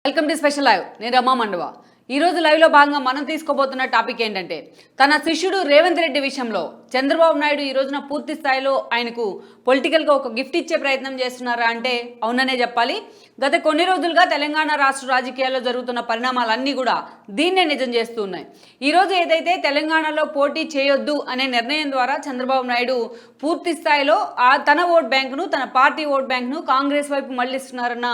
Welcome to special live. నేను రమా మండవ. ఈ రోజు లైవ్ లో భాగంగా మనం తీసుకోబోతున్న టాపిక్ ఏంటంటే తన శిష్యుడు రేవంత్ రెడ్డి విషయంలో చంద్రబాబు నాయుడు ఈ రోజున పూర్తి స్థాయిలో ఆయనకు పొలిటికల్గా ఒక గిఫ్ట్ ఇచ్చే ప్రయత్నం చేస్తున్నారా అంటే అవుననే చెప్పాలి. గత కొన్ని రోజులుగా తెలంగాణ రాష్ట్ర రాజకీయాల్లో జరుగుతున్న పరిణామాలన్నీ కూడా దీన్నే నిజం చేస్తూ ఉన్నాయి. ఈరోజు ఏదైతే తెలంగాణలో పోటీ చేయొద్దు అనే నిర్ణయం ద్వారా చంద్రబాబు నాయుడు పూర్తి స్థాయిలో తన ఓట్ బ్యాంకును, తన పార్టీ ఓట్ బ్యాంకును కాంగ్రెస్ వైపు మళ్లిస్తున్నారన్న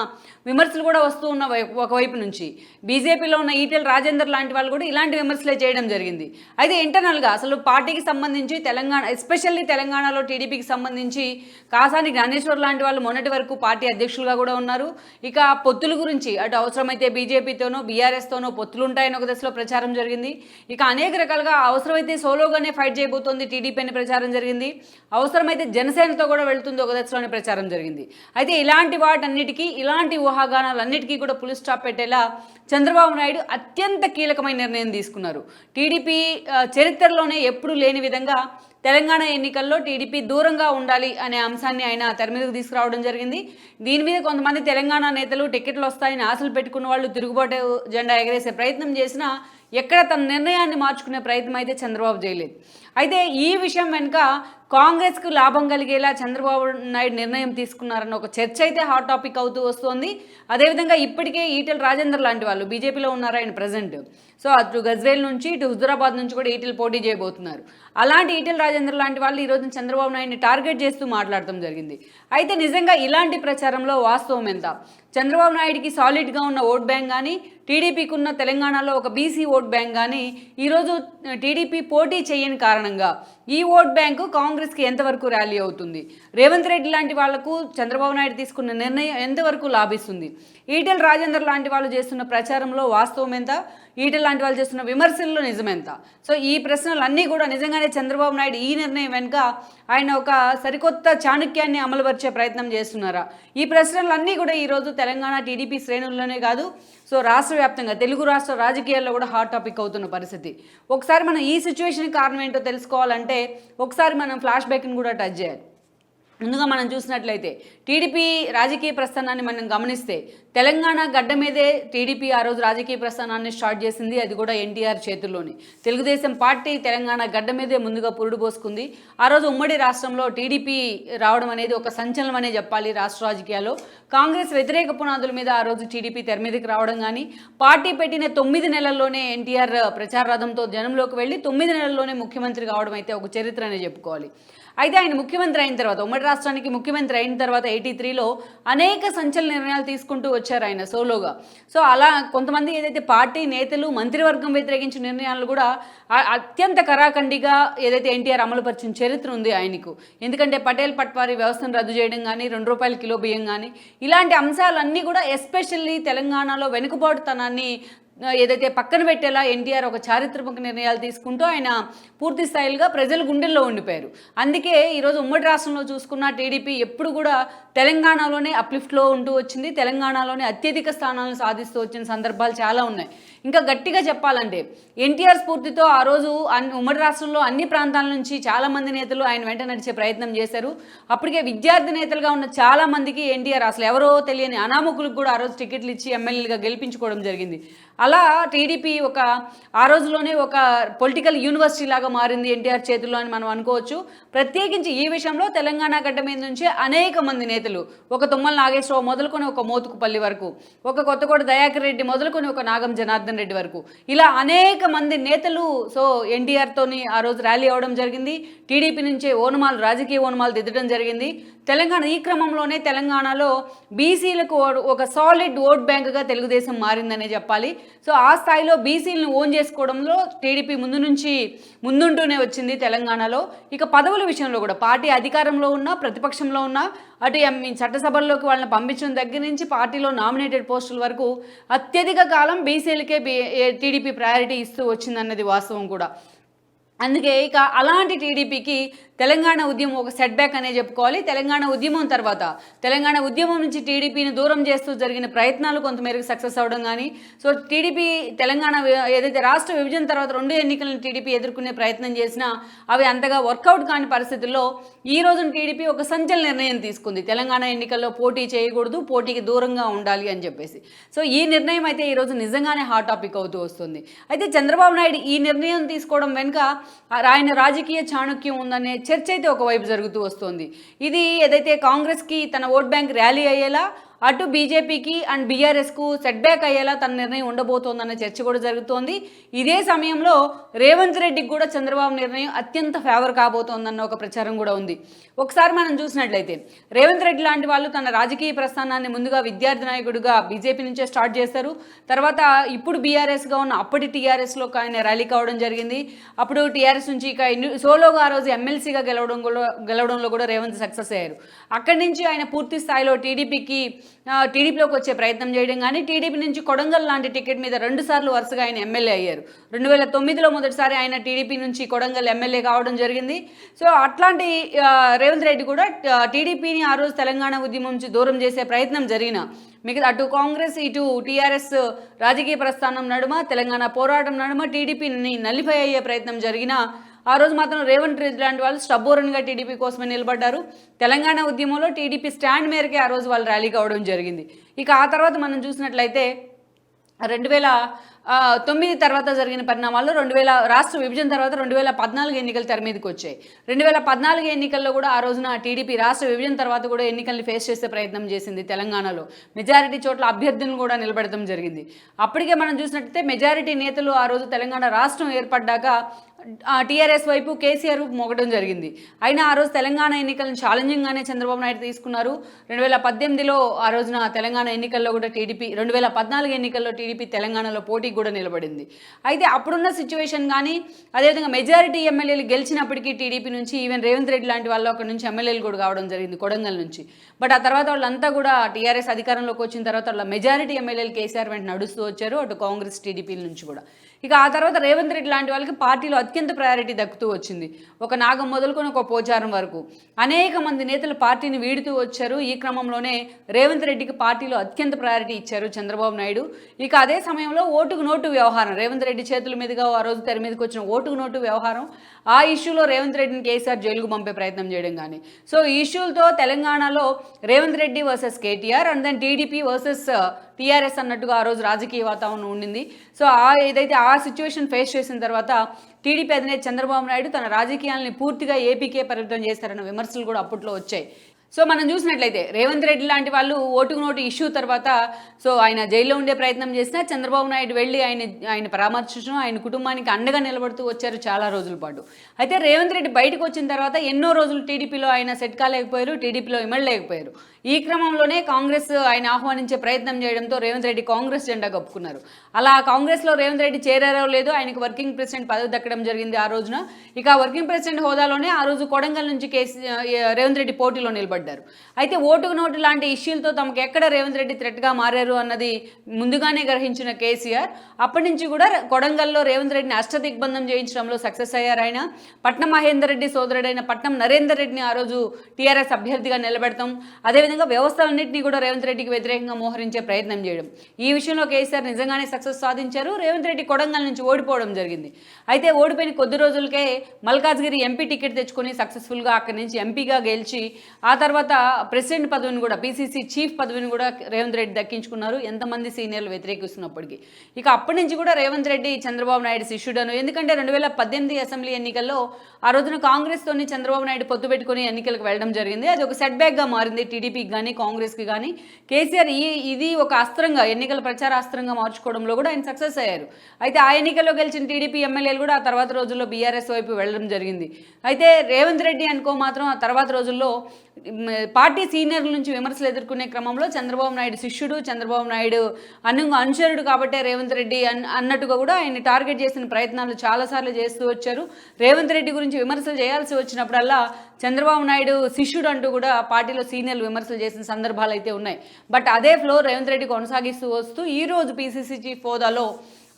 విమర్శలు కూడా వస్తూ ఉన్న ఒకవైపు నుంచి బీజేపీలో ఉన్న ఈటెల రాజేందర్ లాంటి వాళ్ళు కూడా ఇలాంటి విమర్శలే చేయడం జరిగింది. అయితే ఇంటర్నల్గా అసలు పార్టీకి సంబంధించి తెలంగాణ, ఎస్పెషల్లీ తెలంగాణలో టీడీపీకి సంబంధించి కాసాని జ్ఞానేశ్వర్ లాంటి వాళ్ళు మొన్నటి వరకు పార్టీ అధ్యక్షులుగా కూడా ఉన్నారు. ఇక పొత్తుల గురించి అటు అవసరమైతే బీజేపీతోనో బీఆర్ఎస్తోనో పొత్తులు ఉంటాయని ఒక దశలో ప్రచారం జరిగింది. ఇక అనేక రకాలుగా అవసరమైతే సోలోగానే ఫైట్ చేయబోతోంది టీడీపీ అని ప్రచారం జరిగింది. అవసరమైతే జనసేనతో కూడా వెళ్తుంది ఒక దశలోనే ప్రచారం జరిగింది. అయితే ఇలాంటి వాటన్నిటికీ, ఇలాంటి ఊహాగానాలన్నిటికీ కూడా పులి స్టాప్ పెట్టేలా చంద్రబాబు నాయుడు అత్యంత కీలకమైన నిర్ణయం తీసుకున్నారు. టీడీపీ చరిత్రలోనే ఎప్పుడూ లేని విధంగా తెలంగాణ ఎన్నికల్లో టీడీపీ దూరంగా ఉండాలి అనే అంశాన్ని ఆయన తెర మీదకు తీసుకురావడం జరిగింది. దీని మీద కొంతమంది తెలంగాణ నేతలు టికెట్లు వస్తాయని ఆశలు పెట్టుకున్న వాళ్ళు తిరుగుబాటు జెండా ఎగరేసే ప్రయత్నం చేసినా ఎక్కడ తన నిర్ణయాన్ని మార్చుకునే ప్రయత్నం అయితే చంద్రబాబు చేయలేదు. అయితే ఈ విషయం వెనుక కాంగ్రెస్కు లాభం కలిగేలా చంద్రబాబు నాయుడు నిర్ణయం తీసుకున్నారన్న ఒక చర్చ అయితే హాట్ టాపిక్ అవుతూ వస్తోంది. అదేవిధంగా ఇప్పటికే ఈటెల రాజేందర్ లాంటి వాళ్ళు బీజేపీలో ఉన్నారు ఆయన ప్రజెంట్. సో అటు గజ్వేల్ నుంచి ఇటు హుజురాబాద్ నుంచి కూడా ఈటెలు పోటీ చేయబోతున్నారు. అలాంటి ఈటెల రాజేందర్ లాంటి వాళ్ళు ఈరోజు చంద్రబాబు నాయుడిని టార్గెట్ చేస్తూ మాట్లాడటం జరిగింది. అయితే నిజంగా ఇలాంటి ప్రచారంలో వాస్తవం ఎంత? చంద్రబాబు నాయుడికి సాలిడ్గా ఉన్న ఓట్ బ్యాంక్ కానీ, టీడీపీకి ఉన్న తెలంగాణలో ఒక బీసీ ఓట్ బ్యాంక్ కానీ ఈరోజు టీడీపీ పోటీ చేయని కారణంగా ఈ ఓట్ బ్యాంకు కాంగ్రెస్కి ఎంతవరకు ర్యాలీ అవుతుంది? రేవంత్ రెడ్డి లాంటి వాళ్లకు చంద్రబాబు నాయుడు తీసుకున్న నిర్ణయం ఎంతవరకు లాభిస్తుంది? ఈటెల రాజేందర్ లాంటి వాళ్ళు చేస్తున్న ప్రచారంలో వాస్తవం ఎంత? ఈటెల లాంటి వాళ్ళు చేస్తున్న విమర్శల్లో నిజమెంత? సో ఈ ప్రశ్నలన్నీ కూడా నిజంగానే చంద్రబాబు నాయుడు ఈ నిర్ణయం వెనుక ఆయన ఒక సరికొత్త చాణక్యాన్ని అమలుపరిచే ప్రయత్నం చేస్తున్నారా? ఈ ప్రశ్నలన్నీ కూడా ఈరోజు తెలంగాణ టీడీపీ శ్రేణుల్లోనే కాదు, సో రాష్ట్ర వ్యాప్తంగా తెలుగు రాష్ట్ర రాజకీయాల్లో కూడా హాట్ టాపిక్ అవుతున్న పరిస్థితి. ఒకసారి మనం ఈ సిచ్యువేషన్ కారణం ఏంటో తెలుసుకోవాలంటే ఒకసారి మనం ఫ్లాష్ బ్యాక్ని కూడా టచ్ చేయాలి. ముందుగా మనం చూసినట్లయితే టీడీపీ రాజకీయ ప్రస్థానాన్ని మనం గమనిస్తే తెలంగాణ గడ్డ మీదే టీడీపీ ఆ రోజు రాజకీయ ప్రస్థానాన్ని స్టార్ట్ చేసింది. అది కూడా ఎన్టీఆర్ చేతుల్లోనే. తెలుగుదేశం పార్టీ తెలంగాణ గడ్డ మీదే ముందుగా పురుడు పోసుకుంది. ఆ రోజు ఉమ్మడి రాష్ట్రంలో టీడీపీ రావడం అనేది ఒక సంచలనం అనే చెప్పాలి. రాష్ట్ర రాజకీయాల్లో కాంగ్రెస్ వ్యతిరేక పునాదుల మీద ఆ రోజు టీడీపీ తెర మీదకి రావడం కానీ, పార్టీ పెట్టిన 9 నెలల్లోనే ఎన్టీఆర్ ప్రచార రథంతో జనంలోకి వెళ్ళి 9 నెలల్లోనే ముఖ్యమంత్రి కావడం అయితే ఒక చరిత్ర అనే చెప్పుకోవాలి. అయితే ఆయన ముఖ్యమంత్రి అయిన తర్వాత, ఉమ్మడి రాష్ట్రానికి ముఖ్యమంత్రి అయిన తర్వాత 83లో అనేక సంచలన నిర్ణయాలు తీసుకుంటూ వచ్చారు ఆయన సోలోగా. సో అలా కొంతమంది ఏదైతే పార్టీ నేతలు, మంత్రివర్గం వ్యతిరేకించిన నిర్ణయాలు కూడా అత్యంత కరాఖండిగా ఏదైతే ఎన్టీఆర్ అమలుపరిచిన చరిత్ర ఉంది ఆయనకు. ఎందుకంటే పటేల్ పట్వారీ వ్యవస్థను రద్దు చేయడం కానీ, ₹2 కిలో బియ్యం కానీ, ఇలాంటి అంశాలన్నీ కూడా ఎస్పెషల్లీ తెలంగాణలో వెనుకబాటుతనాన్ని ఏదైతే పక్కన పెట్టేలా ఎన్టీఆర్ ఒక చారిత్రక నిర్ణయాలు తీసుకుంటూ ఆయన పూర్తి స్థాయిగా ప్రజల గుండెల్లో ఉండిపోయారు. అందుకే ఈరోజు ఉమ్మడి రాష్ట్రంలో చూసుకున్న టీడీపీ ఎప్పుడు కూడా తెలంగాణలోనే అప్లిఫ్ట్లో ఉంటూ వచ్చింది. తెలంగాణలోనే అత్యధిక స్థానాలను సాధిస్తూ వచ్చిన సందర్భాలు చాలా ఉన్నాయి. ఇంకా గట్టిగా చెప్పాలంటే ఎన్టీఆర్ స్ఫూర్తితో ఆ రోజు ఉమ్మడి రాష్ట్రంలో అన్ని ప్రాంతాల నుంచి చాలామంది నేతలు ఆయన వెంట నడిచే ప్రయత్నం చేశారు. అప్పటికే విద్యార్థి నేతలుగా ఉన్న చాలామందికి ఎన్టీఆర్ అసలు ఎవరో తెలియని అనామకులకు కూడా ఆ రోజు టికెట్లు ఇచ్చి ఎమ్మెల్యేలుగా గెలిపించుకోవడం జరిగింది. అలా టీడీపీ ఆ రోజులోనే ఒక పొలిటికల్ యూనివర్సిటీ లాగా మారింది ఎన్టీఆర్ చేతుల్లో అని మనం అనుకోవచ్చు. ప్రత్యేకించి ఈ విషయంలో తెలంగాణ గడ్డ మీద నుంచే అనేక మంది నేతలు, ఒక తుమ్మల నాగేశ్వరరావు మొదలుకొని ఒక మోతుకుపల్లి వరకు, ఒక కొత్తకోట దయాకర్ రెడ్డి మొదలుకొని ఒక నాగం జనార్దన్ రెడ్డి వరకు, ఇలా అనేక మంది నేతలు సో ఎన్టీఆర్తోని ఆ రోజు ర్యాలీ అవ్వడం జరిగింది. టీడీపీ నుంచే ఓనమాలు, రాజకీయ ఓనమాలు దిద్దడం జరిగింది. తెలంగాణ ఈ క్రమంలోనే తెలంగాణలో బీసీలకు ఒక సాలిడ్ ఓట్ బ్యాంకుగా తెలుగుదేశం మారిందనే చెప్పాలి. సో ఆ స్థాయిలో బీసీలను ఓన్ చేసుకోవడంలో టీడీపీ ముందుంటూనే వచ్చింది తెలంగాణలో. ఇక పదవుల విషయంలో కూడా పార్టీ అధికారంలో ఉన్నా, ప్రతిపక్షంలో ఉన్నా, అటు చట్టసభల్లోకి వాళ్ళని పంపించడం దగ్గర నుంచి పార్టీలో నామినేటెడ్ పోస్టుల వరకు అత్యధిక కాలం బీసీలకే టీడీపీ ప్రయారిటీ ఇస్తూ వచ్చిందన్నది వాస్తవం కూడా. అందుకే ఇక అలాంటి టీడీపీకి తెలంగాణ ఉద్యమం ఒక సెట్ బ్యాక్ అనే చెప్పుకోవాలి. తెలంగాణ ఉద్యమం తర్వాత తెలంగాణ ఉద్యమం నుంచి టీడీపీని దూరం చేస్తూ జరిగిన ప్రయత్నాలు కొంతమేరకు సక్సెస్ అవ్వడం కానీ, సో టీడీపీ తెలంగాణ ఏదైతే రాష్ట్ర విభజన తర్వాత 2 ఎన్నికలను టీడీపీ ఎదుర్కొనే ప్రయత్నం చేసినా అవి అంతగా వర్కౌట్ కాని పరిస్థితుల్లో ఈ రోజున టీడీపీ ఒక సంచలన నిర్ణయం తీసుకుంది. తెలంగాణ ఎన్నికల్లో పోటీ చేయకూడదు, పోటీకి దూరంగా ఉండాలి అని చెప్పేసి. సో ఈ నిర్ణయం అయితే ఈరోజు నిజంగానే హాట్ టాపిక్ అవుతూ వస్తుంది. అయితే చంద్రబాబు నాయుడు ఈ నిర్ణయం తీసుకోవడం వెనుక ఆయన రాజకీయ చాణక్యం ఉందనే చర్చ అయితే ఒకవైపు జరుగుతూ వస్తుంది. ఇది ఏదైతే కాంగ్రెస్కి తన ఓట్ బ్యాంక్ ర్యాలీ అయ్యేలా, అటు బీజేపీకి అండ్ బీఆర్ఎస్కు సెట్ బ్యాక్ అయ్యేలా తన నిర్ణయం ఉండబోతోందన్న చర్చ కూడా జరుగుతోంది. ఇదే సమయంలో రేవంత్ రెడ్డికి కూడా చంద్రబాబు నిర్ణయం అత్యంత ఫేవర్ కాబోతోందన్న ఒక ప్రచారం కూడా ఉంది. ఒకసారి మనం చూసినట్లయితే రేవంత్ రెడ్డి లాంటి వాళ్ళు తన రాజకీయ ప్రస్థానాన్ని ముందుగా విద్యార్థి నాయకుడిగా బీజేపీ నుంచే స్టార్ట్ చేస్తారు. తర్వాత ఇప్పుడు బీఆర్ఎస్గా ఉన్న అప్పటి టీఆర్ఎస్లో ఆయన ర్యాలీ కావడం జరిగింది. అప్పుడు టీఆర్ఎస్ నుంచి ఇక సోలోగా ఆ రోజు ఎమ్మెల్సీగా గెలవడంలో కూడా రేవంత్ సక్సెస్ అయ్యారు. అక్కడి నుంచి ఆయన పూర్తి స్థాయిలో టీడీపీలోకి వచ్చే ప్రయత్నం చేయడం కానీ, టీడీపీ నుంచి కొడంగల్ లాంటి టికెట్ మీద 2 సార్లు వరుసగా ఆయన ఎమ్మెల్యే అయ్యారు. 2009లో మొదటిసారి ఆయన టీడీపీ నుంచి కొడంగల్ ఎమ్మెల్యే కావడం జరిగింది. సో అట్లాంటి రేవంత్ రెడ్డి కూడా టీడీపీని ఆ రోజు తెలంగాణ ఉద్యమం నుంచి దూరం చేసే ప్రయత్నం జరిగిన మిగతా అటు కాంగ్రెస్ ఇటు టీఆర్ఎస్ రాజకీయ ప్రస్థానం నడుమ, తెలంగాణ పోరాటం నడుమ టీడీపీని నలిఫై అయ్యే ప్రయత్నం జరిగిన ఆ రోజు మాత్రం రేవంత్ రెడ్డి లాంటి వాళ్ళు స్టబ్బోరన్గా టీడీపీ కోసమే నిలబడ్డారు. తెలంగాణ ఉద్యమంలో టీడీపీ స్టాండ్ మేరకే ఆ రోజు వాళ్ళు ర్యాలీ కావడం జరిగింది. ఇక ఆ తర్వాత మనం చూసినట్లయితే 2009 తర్వాత జరిగిన పరిణామాల్లో రాష్ట్ర విభజన తర్వాత 2014 ఎన్నికలు తెర మీదకి వచ్చాయి. 2014 ఎన్నికల్లో కూడా ఆ రోజున టీడీపీ రాష్ట్ర విభజన తర్వాత కూడా ఎన్నికల్ని ఫేస్ చేసే ప్రయత్నం చేసింది. తెలంగాణలో మెజారిటీ చోట్ల అభ్యర్థులను కూడా నిలబెడతం జరిగింది. అప్పటికే మనం చూసినట్లయితే మెజారిటీ నేతలు ఆ రోజు తెలంగాణ రాష్ట్రం ఏర్పడ్డాక టీఆర్ఎస్ వైపు కేసీఆర్ మొగడం జరిగింది. అయినా ఆ రోజు తెలంగాణ ఎన్నికలను ఛాలెంజింగ్గానే చంద్రబాబు నాయుడు తీసుకున్నారు. 2018లో ఆ రోజున తెలంగాణ ఎన్నికల్లో కూడా టీడీపీ 2014 ఎన్నికల్లో టీడీపీ తెలంగాణలో పోటీకి కూడా నిలబడింది. అయితే అప్పుడున్న సిచ్యువేషన్ కానీ, అదేవిధంగా మెజారిటీ ఎమ్మెల్యేలు గెలిచినప్పటికీ టీడీపీ నుంచి ఈవెన్ రేవంత్ రెడ్డి లాంటి వాళ్ళు అక్కడ నుంచి ఎమ్మెల్యేలు కూడా కావడం జరిగింది కొడంగల్ నుంచి. బట్ ఆ తర్వాత వాళ్ళంతా కూడా టీఆర్ఎస్ అధికారంలోకి వచ్చిన తర్వాత వాళ్ళ మెజారిటీ ఎమ్మెల్యేలు కేసీఆర్ వెంట నడుస్తూ వచ్చారు, అటు కాంగ్రెస్ టీడీపీ నుంచి కూడా. ఇక ఆ తర్వాత రేవంత్ రెడ్డి లాంటి వాళ్ళకి పార్టీలో అత్యంత ప్రయారిటీ దక్కుతూ వచ్చింది. ఒక నాగం మొదలుకొని ఒక పోచారం వరకు అనేక మంది నేతలు పార్టీని వీడుతూ వచ్చారు. ఈ క్రమంలోనే రేవంత్ రెడ్డికి పార్టీలో అత్యంత ప్రయారిటీ ఇచ్చారు చంద్రబాబు నాయుడు. ఇక అదే సమయంలో ఓటుకు నోటు వ్యవహారం, రేవంత్ రెడ్డి చేతుల మీదుగా ఆ రోజు తెర మీదకి వచ్చిన ఓటుకు నోటు వ్యవహారం, ఆ ఇష్యూలో రేవంత్ రెడ్డిని కేసీఆర్ జైలుకు పంపే ప్రయత్నం చేయడం కానీ, సో ఈ ఇష్యూలతో తెలంగాణలో Revanth Reddy versus KTR and then TDP versus TRS అన్నట్టుగా ఆ రోజు రాజకీయ వాతావరణం ఉండింది. సో ఏదైతే ఆ సిచ్యువేషన్ ఫేస్ చేసిన తర్వాత టీడీపీ అధినేత చంద్రబాబు నాయుడు తన రాజకీయాలని పూర్తిగా ఏపీకే పరిమితం చేస్తారన్న విమర్శలు కూడా అప్పట్లో వచ్చాయి. సో మనం చూసినట్లయితే రేవంత్ రెడ్డి లాంటి వాళ్ళు ఓటుకు నోటు ఇష్యూ తర్వాత సో ఆయన జైల్లో ఉండే ప్రయత్నం చేసినా చంద్రబాబు నాయుడు వెళ్ళి ఆయన పరామర్శించడం, ఆయన కుటుంబానికి అండగా నిలబడుతూ వచ్చారు చాలా రోజుల పాటు. అయితే రేవంత్ రెడ్డి బయటకు వచ్చిన తర్వాత ఎన్నో రోజులు టీడీపీలో ఆయన సెట్ కాలేకపోయారు, టీడీపీలో ఇమడలేకపోయారు. ఈ క్రమంలోనే కాంగ్రెస్ ఆయన ఆహ్వానించే ప్రయత్నం చేయడంతో రేవంత్ రెడ్డి కాంగ్రెస్ జెండా కప్పుకున్నారు. అలా కాంగ్రెస్లో రేవంత్ రెడ్డి చేరారో లేదో ఆయనకు వర్కింగ్ ప్రెసిడెంట్ పదవి దక్కడం జరిగింది ఆ రోజున. ఇక వర్కింగ్ ప్రెసిడెంట్ హోదాలోనే ఆ రోజు కొడంగల్ నుంచి రేవంత్ రెడ్డి పోటీలో నిలబడ్డారు. అయితే ఓటుకు నోటు లాంటి ఇష్యూలతో తమకు ఎక్కడ రేవంత్ రెడ్డి థ్రెట్గా మారారు అన్నది ముందుగానే గ్రహించిన కేసీఆర్ అప్పటి నుంచి కూడా కొడంగల్లో రేవంత్ రెడ్డిని అష్టదిగ్బంధం చేయించడంలో సక్సెస్ అయ్యారు. ఆయన పట్నం మహేందర్ రెడ్డి సోదరుడైన పట్నం నరేందర్ రెడ్డిని ఆ రోజు టీఆర్ఎస్ అభ్యర్థిగా నిలబెడతాం, అదేవిధంగా వ్యవస్థలన్నింటినీ కూడా రేవంత్ రెడ్డికి వ్యతిరేకంగా మోహరించే ప్రయత్నం చేయడం, ఈ విషయంలో కేసీఆర్ నిజంగానే సక్సెస్ సాధించారు. రేవంత్ రెడ్డి కొడంగల్ నుంచి ఓడిపోవడం జరిగింది. అయితే ఓడిపోయిన కొద్ది రోజులకే మల్కాజ్గిరి ఎంపీ టికెట్ తెచ్చుకొని సక్సెస్ఫుల్గా అక్కడి నుంచి ఎంపీగా గెలిచి ఆ తర్వాత ప్రెసిడెంట్ పదవిని కూడా పీసీసీ చీఫ్ పదవిని కూడా రేవంత్ రెడ్డి దక్కించుకున్నారు, ఎంతమంది సీనియర్లు వ్యతిరేకిస్తున్నప్పటికీ. ఇక అప్పటి నుంచి కూడా రేవంత్ రెడ్డి చంద్రబాబు నాయుడు శిష్యుడను. ఎందుకంటే 2018 అసెంబ్లీ ఎన్నికల్లో ఆ రోజున కాంగ్రెస్తోని చంద్రబాబు నాయుడు పొత్తు పెట్టుకుని ఎన్నికలకు వెళ్ళడం జరిగింది. అది ఒక సెట్ బ్యాక్గా మారింది టీడీపీకి కానీ కాంగ్రెస్కి కానీ. కేసీఆర్ ఇది ఒక అస్త్రంగా, ఎన్నికల ప్రచార అస్త్రంగా మార్చుకోవడంలో కూడా ఆయన సక్సెస్ అయ్యారు. అయితే ఆ ఎన్నికల్లో గెలిచిన టీడీపీ ఎమ్మెల్యేలు కూడా ఆ తర్వాత రోజుల్లో బీఆర్ఎస్ వైపు వెళ్ళడం జరిగింది. అయితే రేవంత్ రెడ్డి అనుకో మాత్రం ఆ తర్వాత రోజుల్లో పార్టీ సీనియర్ల నుంచి విమర్శలు ఎదుర్కొనే క్రమంలో చంద్రబాబు నాయుడు శిష్యుడు, చంద్రబాబు నాయుడు అనుచరుడు కాబట్టే రేవంత్ రెడ్డి అన్నట్టుగా కూడా ఆయన టార్గెట్ చేసిన ప్రయత్నాలు చాలాసార్లు చేస్తూ వచ్చారు. రేవంత్ రెడ్డి గురించి విమర్శలు చేయాల్సి వచ్చినప్పుడల్లా చంద్రబాబు నాయుడు శిష్యుడు అంటూ కూడా పార్టీలో సీనియర్లు విమర్శలు చేసిన సందర్భాలు అయితే ఉన్నాయి. బట్ అదే ఫ్లో రేవంత్ రెడ్డి కొనసాగిస్తూ వస్తూ ఈరోజు పీసీసీ చీఫ్ హోదాలో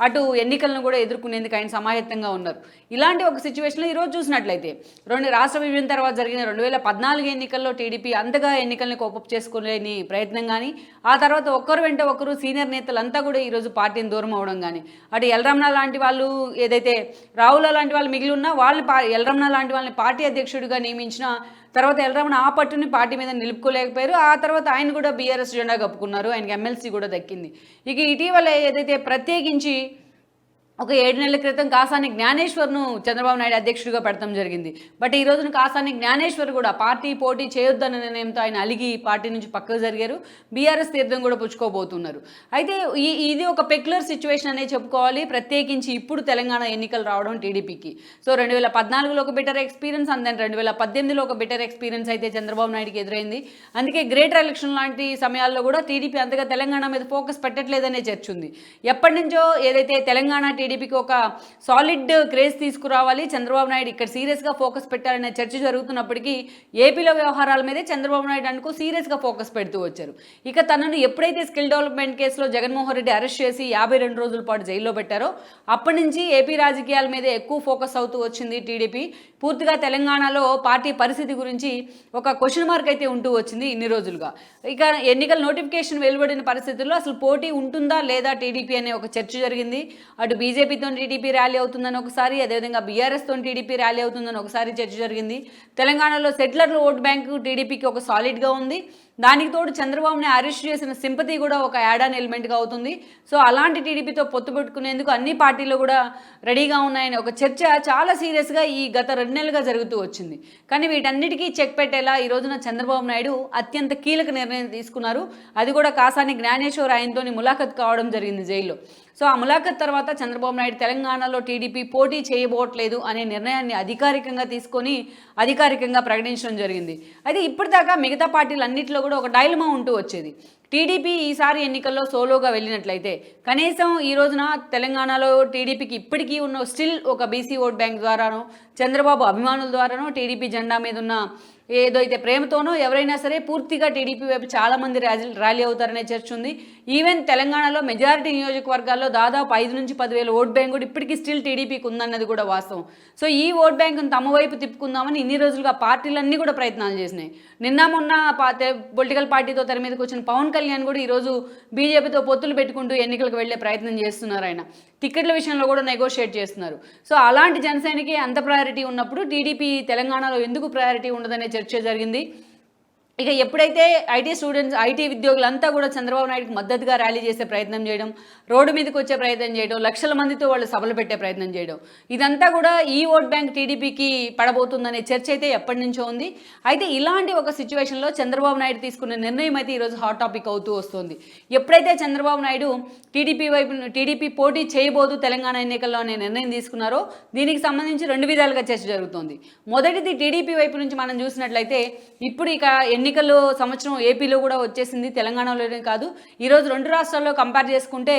అటు ఎన్నికలను కూడా ఎదుర్కొనేందుకు ఆయన సమాయత్తంగా ఉన్నారు. ఇలాంటి ఒక సిచ్యువేషన్లో ఈరోజు చూసినట్లయితే రాష్ట్ర విభజన తర్వాత జరిగిన 2014 ఎన్నికల్లో టీడీపీ అంతగా ఎన్నికల్ని కోపప్ చేసుకోలేని ప్రయత్నం కానీ, ఆ తర్వాత ఒక్కరు వెంట ఒకరు సీనియర్ నేతలంతా కూడా ఈరోజు పార్టీని దూరం అవడం కానీ, అటు ఎల్రమణ లాంటి వాళ్ళు ఏదైతే రావుల లాంటి వాళ్ళు మిగిలి ఉన్నా వాళ్ళని ఎల్రమణ లాంటి వాళ్ళని పార్టీ అధ్యక్షుడిగా నియమించిన తర్వాత ఎల్రమణ ఆ పట్టుని పార్టీ మీద నిలుపుకోలేకపోయారు. ఆ తర్వాత ఆయన కూడా బీఆర్ఎస్ జెండా కప్పుకున్నారు. ఆయనకి ఎమ్మెల్సీ కూడా దక్కింది. ఇక ఇటీవల ఏదైతే ప్రత్యేకించి ఒక 7 నెలల క్రితం కాసాని జ్ఞానేశ్వర్ను చంద్రబాబు నాయుడు అధ్యక్షుడిగా పెడతాం జరిగింది. బట్ ఈ రోజున కాసాని జ్ఞానేశ్వర్ కూడా పార్టీ పోటీ చేయొద్దన్న నిర్ణయంతో ఆయన అలిగి పార్టీ నుంచి పక్కకు జరిగారు. బీఆర్ఎస్ తీర్థం కూడా పుచ్చుకోబోతున్నారు. అయితే ఇది ఒక పెక్యులర్ సిచ్యువేషన్ అనే చెప్పుకోవాలి. ప్రత్యేకించి ఇప్పుడు తెలంగాణ ఎన్నికలు రావడం టీడీపీకి. సో 2014లో ఒక బెటర్ ఎక్స్పీరియన్స్, అండ్ దెన్ 2018లో ఒక బెటర్ ఎక్స్పీరియన్స్ అయితే చంద్రబాబు నాయుడుకి ఎదురైంది. అందుకే గ్రేటర్ ఎలక్షన్ లాంటి సమయాల్లో కూడా టీడీపీ అంతగా తెలంగాణ మీద ఫోకస్ పెట్టట్లేదనే చర్చ ఉంది. ఎప్పటి నుంచో ఏదైతే తెలంగాణ టీడీపీకి ఒక సాలిడ్ క్రేజ్ తీసుకురావాలి, చంద్రబాబు నాయుడు ఇక్కడ సీరియస్గా ఫోకస్ పెట్టాలనే చర్చ జరుగుతున్నప్పటికీ ఏపీలో వ్యవహారాల మీదే చంద్రబాబు నాయుడు అనుకో సీరియస్గా ఫోకస్ పెడుతూ వచ్చారు. ఇక తనను ఎప్పుడైతే స్కిల్ డెవలప్మెంట్ కేసులో జగన్మోహన్ రెడ్డి అరెస్ట్ చేసి 52 రోజుల పాటు జైల్లో పెట్టారో అప్పటి నుంచి ఏపీ రాజకీయాల మీదే ఎక్కువ ఫోకస్ అవుతూ వచ్చింది టీడీపీ. పూర్తిగా తెలంగాణలో పార్టీ పరిస్థితి గురించి ఒక క్వశ్చన్ మార్క్ అయితే ఉంటూ వచ్చింది ఇన్ని రోజులుగా. ఇక ఎన్నికల నోటిఫికేషన్ వెలువడిన పరిస్థితుల్లో అసలు పోటీ ఉంటుందా లేదా టీడీపీ అనే ఒక చర్చ జరిగింది. అటు బీజేపీతో టీడీపీ ర్యాలీ అవుతుందని ఒకసారి, అదేవిధంగా బీఆర్ఎస్తో టీడీపీ ర్యాలీ అవుతుందని ఒకసారి చర్చ జరిగింది. తెలంగాణలో సెటిలర్ల ఓట్ బ్యాంకు టీడీపీకి ఒక సాలిడ్గా ఉంది. దానికి తోడు చంద్రబాబుని అరెస్ట్ చేసిన సింపతి కూడా ఒక యాడ్ ఆన్ ఎలిమెంట్గా అవుతుంది. సో అలాంటి టీడీపీతో పొత్తు పెట్టుకునేందుకు అన్ని పార్టీలు కూడా రెడీగా ఉన్నాయని ఒక చర్చ చాలా సీరియస్గా ఈ గత 2 నెలలుగా జరుగుతూ వచ్చింది. కానీ వీటన్నిటికీ చెక్ పెట్టేలా ఈ రోజున చంద్రబాబు నాయుడు అత్యంత కీలక నిర్ణయం తీసుకున్నారు. అది కూడా కాసాని జ్ఞానేశ్వర్ ఆయనతో ములాఖత్ కావడం జరిగింది జైల్లో. సో ఆ ములాఖత్ తర్వాత చంద్రబాబు నాయుడు తెలంగాణలో టీడీపీ పోటీ చేయబోట్లేదు అనే నిర్ణయాన్ని అధికారికంగా తీసుకొని అధికారికంగా ప్రకటించడం జరిగింది. అయితే ఇప్పటిదాకా మిగతా పార్టీలు అన్నింటిలో కూడా ఒక డైలమా ఉంటూ వచ్చేది. టీడీపీ ఈసారి ఎన్నికల్లో సోలోగా వెళ్ళినట్లయితే కనీసం ఈ రోజున తెలంగాణలో టీడీపీకి ఇప్పటికీ ఉన్న స్టిల్ ఒక బీసీ ఓట్ బ్యాంక్ ద్వారానో చంద్రబాబు అభిమానుల ద్వారానో టీడీపీ జెండా మీద ఉన్న ఏదైతే ప్రేమతోనో ఎవరైనా సరే పూర్తిగా టీడీపీ వైపు చాలామంది ర్యాలీ అవుతారనే చర్చ ఉంది. ఈవెన్ తెలంగాణలో మెజారిటీ నియోజకవర్గాల్లో దాదాపు 5 నుంచి 10,000 ఓట్ బ్యాంక్ కూడా ఇప్పటికీ స్టిల్ టీడీపీకి ఉందన్నది కూడా వాస్తవం. సో ఈ ఓట్ బ్యాంకును తమ వైపు తిప్పుకుందామని ఇన్ని రోజులుగా పార్టీలన్నీ కూడా ప్రయత్నాలు చేసినాయి. నిన్న మొన్న పొలిటికల్ పార్టీతో తెర మీదకి వచ్చిన పవన్ కళ్యాణ్ కూడా ఈరోజు బీజేపీతో పొత్తులు పెట్టుకుంటూ ఎన్నికలకు వెళ్లే ప్రయత్నం చేస్తున్నారు. ఆయన టికెట్ల విషయంలో కూడా నెగోషియేట్ చేస్తున్నారు. సో అలాంటి జనసేనకి అంత ప్రయారిటీ ఉన్నప్పుడు టీడీపీ తెలంగాణలో ఎందుకు ప్రయారిటీ ఉండదనే చర్చ జరిగింది. ఇక ఎప్పుడైతే ఐటీ ఉద్యోగులంతా కూడా చంద్రబాబు నాయుడుకి మద్దతుగా ర్యాలీ చేసే ప్రయత్నం చేయడం, రోడ్డు మీదకి వచ్చే ప్రయత్నం చేయడం, లక్షల మందితో వాళ్ళు సభలు పెట్టే ప్రయత్నం చేయడం, ఇదంతా కూడా ఈ ఓట్ బ్యాంక్ టీడీపీకి పడబోతుందనే చర్చ అయితే ఎప్పటి నుంచో ఉంది. అయితే ఇలాంటి ఒక సిచ్యువేషన్లో చంద్రబాబు నాయుడు తీసుకున్న నిర్ణయం అయితే ఈరోజు హాట్ టాపిక్ అవుతూ వస్తుంది. ఎప్పుడైతే చంద్రబాబు నాయుడు టీడీపీ పోటీ చేయబోదు తెలంగాణ ఎన్నికల్లో అనే నిర్ణయం తీసుకున్నారో దీనికి సంబంధించి 2 విధాలుగా చర్చ జరుగుతోంది. మొదటిది టీడీపీ వైపు నుంచి మనం చూసినట్లయితే ఇప్పుడు ఇక ఎన్నికల్లో సంవత్సరం ఏపీలో కూడా వచ్చేసింది, తెలంగాణలోనే కాదు. ఈరోజు 2 రాష్ట్రాల్లో కంపేర్ చేసుకుంటే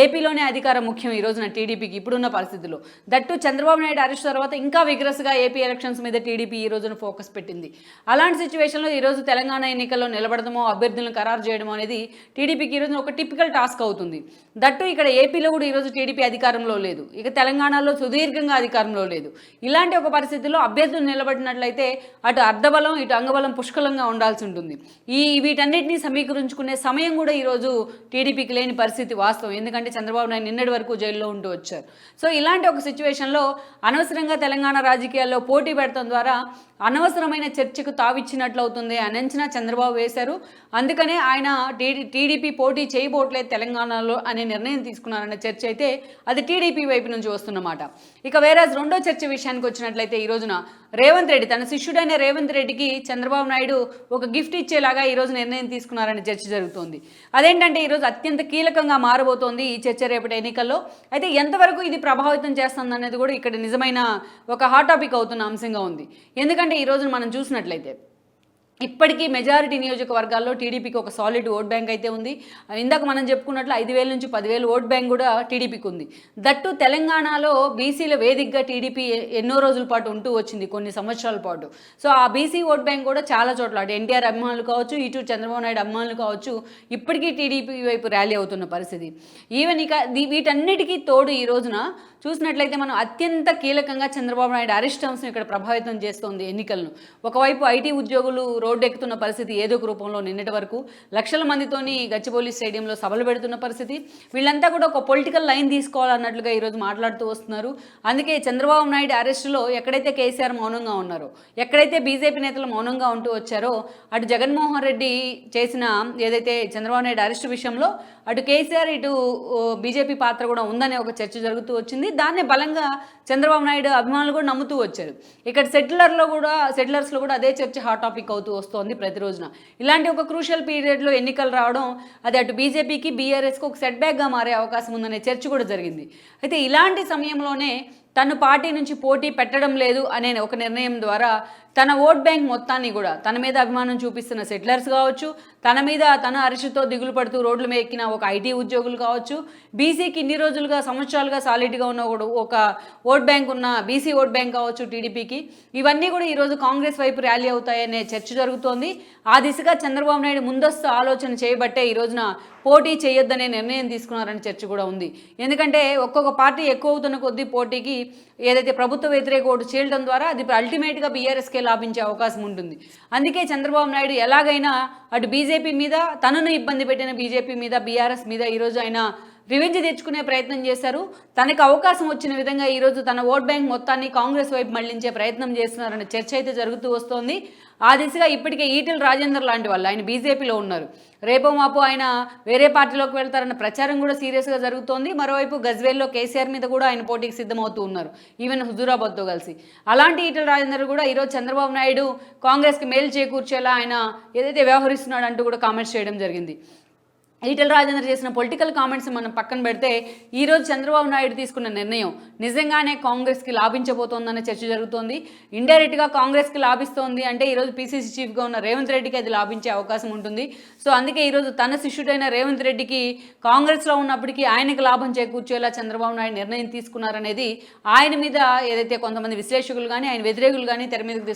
ఏపీలోనే అధికారం ముఖ్యం ఈ రోజున టీడీపీకి ఇప్పుడున్న పరిస్థితుల్లో. దట్టు చంద్రబాబు నాయుడు అరెస్ట్ తర్వాత ఇంకా విగ్రస్గా ఏపీ ఎలక్షన్స్ మీద టీడీపీ ఈ రోజున ఫోకస్ పెట్టింది. అలాంటి సిచ్యువేషన్లో ఈరోజు తెలంగాణ ఎన్నికల్లో నిలబడడమో అభ్యర్థులను ఖరారు చేయడమో అనేది టీడీపీకి ఈరోజు ఒక టిపికల్ టాస్క్ అవుతుంది. దట్టు ఇక్కడ ఏపీలో కూడా ఈరోజు టీడీపీ అధికారంలో లేదు, ఇక తెలంగాణలో సుదీర్ఘంగా అధికారంలో లేదు. ఇలాంటి ఒక పరిస్థితుల్లో అభ్యర్థులు నిలబడినట్లయితే అటు అర్ధబలం ఇటు అంగబలం పుష్కలంగా ఉండాల్సి ఉంటుంది. వీటన్నిటిని సమీకరించుకునే సమయం కూడా ఈరోజు టీడీపీకి లేని పరిస్థితి వాస్తవం. ఎందుకంటే చంద్రబాబు నాయుడు నిన్నటి వరకు జైల్లో ఉంటూ వచ్చారు. సో ఇలాంటి ఒక సిచ్యువేషన్లో అనవసరంగా తెలంగాణ రాజకీయాల్లో పోటీ పెడతాం ద్వారా అనవసరమైన చర్చకు తావిచ్చినట్లు అవుతుంది అని అంచనా చంద్రబాబు వేశారు. అందుకనే ఆయన టీడీపీ పోటీ చేయబోట్లేదు తెలంగాణలో అనే నిర్ణయం తీసుకున్నారన్న చర్చ అయితే అది టీడీపీ వైపు నుంచి వస్తున్నమాట. ఇక వేరే రెండో చర్చ విషయానికి వచ్చినట్లయితే ఈ రోజున రేవంత్ రెడ్డి తన శిష్యుడైన రేవంత్ రెడ్డికి చంద్రబాబు నాయుడు ఒక గిఫ్ట్ ఇచ్చేలాగా ఈరోజు నిర్ణయం తీసుకున్నారనే చర్చ జరుగుతోంది. అదేంటంటే ఈరోజు అత్యంత కీలకంగా మారబోతోంది ఈ చర్చ రేపటి ఎన్నికల్లో. అయితే ఎంతవరకు ఇది ప్రభావితం చేస్తుంది అనేది కూడా ఇక్కడ నిజమైన ఒక హాట్ టాపిక్ అవుతున్న అంశంగా ఉంది. ఎందుకంటే ఈరోజు మనం చూసినట్లయితే ఇప్పటికీ మెజారిటీ నియోజకవర్గాల్లో టీడీపీకి ఒక సాలిడ్ ఓట్ బ్యాంక్ అయితే ఉంది. ఇందాక మనం చెప్పుకున్నట్లు 5,000 నుంచి 10,000 ఓట్ బ్యాంక్ కూడా టీడీపీకి ఉంది. దట్టు తెలంగాణలో బీసీల వేదికగా టీడీపీ ఎన్నో రోజుల పాటు ఉంటూ వచ్చింది, కొన్ని సంవత్సరాల పాటు. సో ఆ బీసీ ఓట్ బ్యాంక్ కూడా చాలా చోట్ల అటు ఎన్టీఆర్ అభిమానులు కావచ్చు, ఇటు చంద్రబాబు నాయుడు అభిమానులు కావచ్చు, ఇప్పటికీ టీడీపీ వైపు ర్యాలీ అవుతున్న పరిస్థితి. ఈవెన్ ఇక వీటన్నిటికీ తోడు ఈ రోజున చూసినట్లయితే మనం అత్యంత కీలకంగా చంద్రబాబు నాయుడు అరెస్ట్ అంశం ఇక్కడ ప్రభావితం చేస్తోంది ఎన్నికలను. ఒకవైపు ఐటీ ఉద్యోగులు రోడ్డు ఎక్కుతున్న పరిస్థితి, ఏదో ఒక రూపంలో నిన్నటి వరకు లక్షల మందితోని గచ్చిబౌలి స్టేడియంలో సభలు పెడుతున్న పరిస్థితి. వీళ్ళంతా కూడా ఒక పొలిటికల్ లైన్ తీసుకోవాలన్నట్లుగా ఈరోజు మాట్లాడుతూ వస్తున్నారు. అందుకే చంద్రబాబు నాయుడు అరెస్టులో ఎక్కడైతే కేసీఆర్ మౌనంగా ఉన్నారో, ఎక్కడైతే బీజేపీ నేతలు మౌనంగా ఉంటూ వచ్చారో, అటు జగన్మోహన్ రెడ్డి చేసిన ఏదైతే చంద్రబాబు నాయుడు అరెస్టు విషయంలో అటు కేసీఆర్ ఇటు బీజేపీ పాత్ర కూడా ఉందనే ఒక చర్చ జరుగుతూ వచ్చింది. దాన్నే బలంగా చంద్రబాబు నాయుడు అభిమానులు కూడా నమ్ముతూ వచ్చారు. ఇక్కడ సెటిలర్స్లో కూడా అదే చర్చ హాట్ టాపిక్ అవుతూ వస్తోంది ప్రతిరోజున. ఇలాంటి ఒక క్రూషియల్ పీరియడ్లో ఎన్నికలు రావడం అది అటు బీజేపీకి బీఆర్ఎస్కి ఒక సెట్ బ్యాక్గా మారే అవకాశం ఉందనే చర్చ కూడా జరిగింది. అయితే ఇలాంటి సమయంలోనే తను పార్టీ నుంచి పోటీ పెట్టడం లేదు అనే ఒక నిర్ణయం ద్వారా తన ఓట్ బ్యాంక్ మొత్తాన్ని కూడా తన మీద అభిమానం చూపిస్తున్న సెటిలర్స్ కావచ్చు, తన అరెస్టుతో దిగులు పడుతూ రోడ్ల మీద ఎక్కిన ఒక ఐటీ ఉద్యోగులు కావచ్చు, బీసీకి ఇన్ని రోజులుగా సంవత్సరాలుగా సాలిడ్గా ఉన్న ఒక ఓట్ బ్యాంక్ ఉన్న బీసీ ఓట్ బ్యాంక్ కావచ్చు టీడీపీకి, ఇవన్నీ కూడా ఈరోజు కాంగ్రెస్ వైపు ర్యాలీ అవుతాయనే చర్చ జరుగుతోంది. ఆ దిశగా చంద్రబాబు నాయుడు ముందస్తు ఆలోచన చేయబట్టే ఈ రోజున పోటీ చేయొద్దనే నిర్ణయం తీసుకున్నారని చర్చ కూడా ఉంది. ఎందుకంటే ఒక్కొక్క పార్టీ ఎక్కువ అవుతున్న కొద్దీ పోటీకి ఏదైతే ప్రభుత్వ వ్యతిరేక ఓటు చేయడం ద్వారా అది అల్టిమేట్గా బీఆర్ఎస్కే లాభించే అవకాశం ఉంటుంది. అందుకే చంద్రబాబు నాయుడు ఎలాగైనా అటు బీజేపీ మీద, తనను ఇబ్బంది పెట్టిన బీజేపీ మీద, బీఆర్ఎస్ మీద ఈరోజు ఆయన రివెంజ్ తెచ్చుకునే ప్రయత్నం చేశారు. తనకు అవకాశం వచ్చిన విధంగా ఈరోజు తన ఓట్ బ్యాంక్ మొత్తాన్ని కాంగ్రెస్ వైపు మళ్లించే ప్రయత్నం చేస్తున్నారనే చర్చ అయితే జరుగుతూ వస్తోంది. ఆ దిశగా ఇప్పటికే ఈటెల రాజేందర్ లాంటి వాళ్ళు, ఆయన బీజేపీలో ఉన్నారు, రేపో మాపో ఆయన వేరే పార్టీలోకి వెళ్తారన్న ప్రచారం కూడా సీరియస్గా జరుగుతోంది. మరోవైపు గజ్వేల్లో కేసీఆర్ మీద కూడా ఆయన పోటీకి సిద్ధమవుతూ ఉన్నారు, ఈవెన్ హుజూరాబాద్తో కలిసి. అలాంటి ఈటెల రాజేందర్ కూడా ఈరోజు చంద్రబాబు నాయుడు కాంగ్రెస్కి మేలు చేకూర్చేలా ఆయన ఏదైతే వ్యవహరిస్తున్నాడు అంటూ కూడా కామెంట్స్ చేయడం జరిగింది. ఈటెల రాజేందర్ చేసిన పొలిటికల్ కామెంట్స్ మనం పక్కన పెడితే ఈరోజు చంద్రబాబు నాయుడు తీసుకున్న నిర్ణయం నిజంగానే కాంగ్రెస్కి లాభించబోతోందనే చర్చ జరుగుతోంది. ఇండైరెక్ట్గా కాంగ్రెస్కి లాభిస్తోంది అంటే ఈరోజు పీసీసీ చీఫ్గా ఉన్న రేవంత్ రెడ్డికి అది లాభించే అవకాశం ఉంటుంది. సో అందుకే ఈరోజు తన శిష్యుడైన రేవంత్ రెడ్డికి కాంగ్రెస్లో ఉన్నప్పటికీ ఆయనకు లాభం చేకూర్చేలా చంద్రబాబు నాయుడు నిర్ణయం తీసుకున్నారనేది ఆయన మీద ఏదైతే కొంతమంది విశ్లేషకులు కానీ ఆయన వ్యతిరేకులు కానీ తెర మీదకి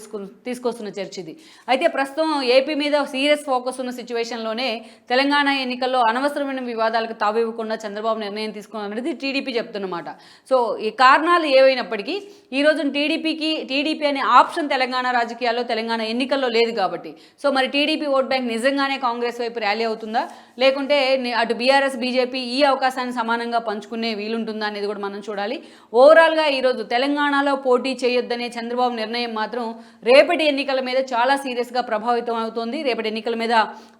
తీసుకొస్తున్న చర్చ ఇది. అయితే ప్రస్తుతం ఏపీ మీద సీరియస్ ఫోకస్ ఉన్న సిచ్యువేషన్లోనే తెలంగాణ ఎన్నికల్లో అనవసరమైన వివాదాలకు తావివ్వకుండా చంద్రబాబు నిర్ణయం తీసుకున్నారనేది టీడీపీ చెప్తున్నమాట. సో ఈ కారణాలు ఏవైనప్పటికీ ఈ రోజు టీడీపీ అనే ఆప్షన్ తెలంగాణ రాజకీయాల్లో, తెలంగాణ ఎన్నికల్లో లేదు కాబట్టి, సో మరి టీడీపీ ఓట్ బ్యాంక్ నిజంగానే కాంగ్రెస్ వైపు ర్యాలీ అవుతుందా, లేకుంటే అటు బీఆర్ఎస్ బీజేపీ ఈ అవకాశాన్ని సమానంగా పంచుకునే వీలుంటుందా అనేది కూడా మనం చూడాలి. ఓవరాల్గా ఈరోజు తెలంగాణలో పోటీ చేయొద్దనే చంద్రబాబు నిర్ణయం మాత్రం రేపటి ఎన్నికల మీద చాలా సీరియస్గా ప్రభావితం అవుతుంది. రేపటి ఎన్నికల మీద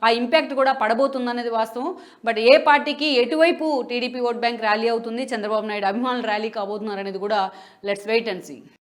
ఆ ఇంపాక్ట్ కూడా పడబోతుందనేది వాస్తవం. బట్ ఏ పార్టీకి ఎటువైపు టీడీపీ ఓట్ బ్యాంక్ ర్యాలీ అవుతుంది, చంద్రబాబు నాయుడు అభిమానులు ర్యాలీ కాబోతున్నారు అనేది కూడా లెట్స్ వెయిట్ అండ్ సీ.